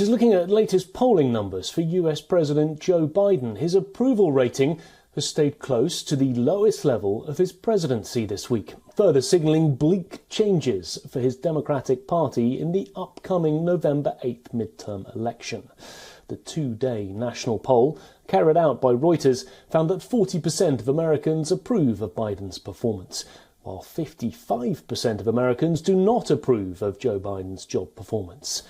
Reporters looking at latest polling numbers for US President Joe Biden. His approval rating has stayed close to the lowest level of his presidency this week, further signalling bleak changes for his Democratic Party in the upcoming November 8th midterm election. The two-day national poll, carried out by Reuters, found that 40% of Americans approve of Biden's performance, while 55% of Americans do not approve of Joe Biden's job performance.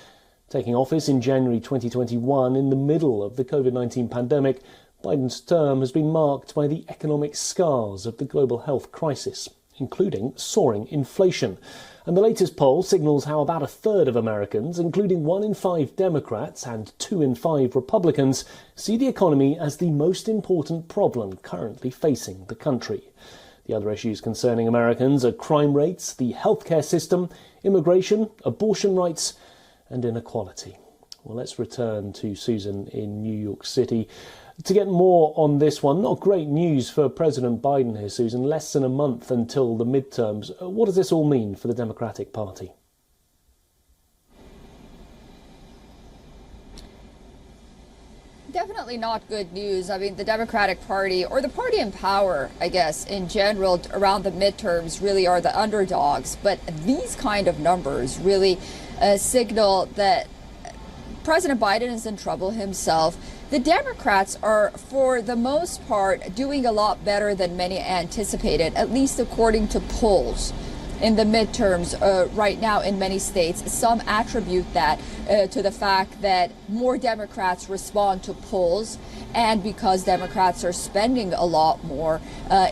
Taking office in January 2021, in the middle of the COVID-19 pandemic, Biden's term has been marked by the economic scars of the global health crisis, including soaring inflation. And the latest poll signals how about a third of Americans, including 1 in 5 Democrats and 2 in 5 Republicans, see the economy as the most important problem currently facing the country. The other issues concerning Americans are crime rates, the healthcare system, immigration, abortion rights, and inequality. Well, let's return to Susan in New York City to get more on this one. Not great news for President Biden here, Susan. Less than a month until the midterms. What does this all mean for the Democratic Party? Definitely not good news. I mean, the Democratic Party, or the party in power, I guess, in general, around the midterms really are the underdogs. But these kind of numbers really signal that President Biden is in trouble himself. The Democrats are, for the most part, doing a lot better than many anticipated, at least according to polls in the midterms right now in many states. Some attribute that to the fact that more Democrats respond to polls, and because Democrats are spending a lot more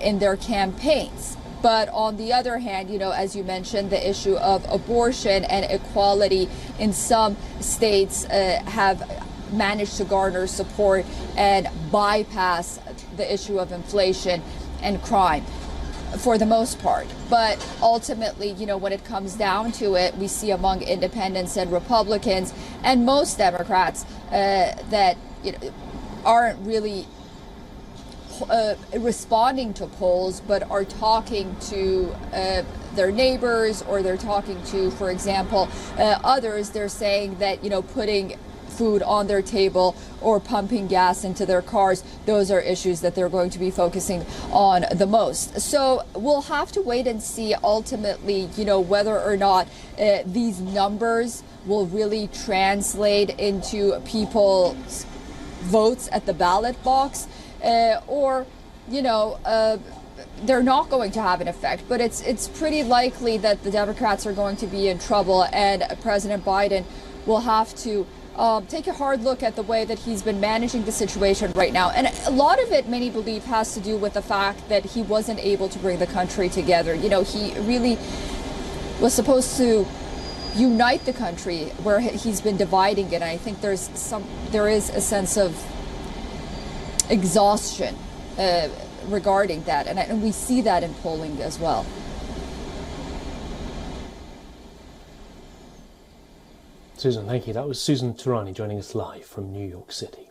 in their campaigns. But on the other hand, you know, as you mentioned, the issue of abortion and equality in some states have managed to garner support and bypass the issue of inflation and crime for the most part. But ultimately, you know, when it comes down to it, we see among independents and Republicans and most Democrats that, you know, aren't really responding to polls, but are talking to their neighbors, or they're talking to, for example, others. They're saying that, you know, putting food on their table or pumping gas into their cars, those are issues that they're going to be focusing on the most. So we'll have to wait and see ultimately, you know, whether or not these numbers will really translate into people's votes at the ballot box, or, you know, they're not going to have an effect. But it's pretty likely that the Democrats are going to be in trouble, and President Biden will have to take a hard look at the way that he's been managing the situation right now. And a lot of it, many believe, has to do with the fact that he wasn't able to bring the country together. You know, he really was supposed to unite the country where he's been dividing it. And I think there is a sense of exhaustion regarding that. And we see that in polling as well. Susan, thank you. That was Susan Tarani joining us live from New York City.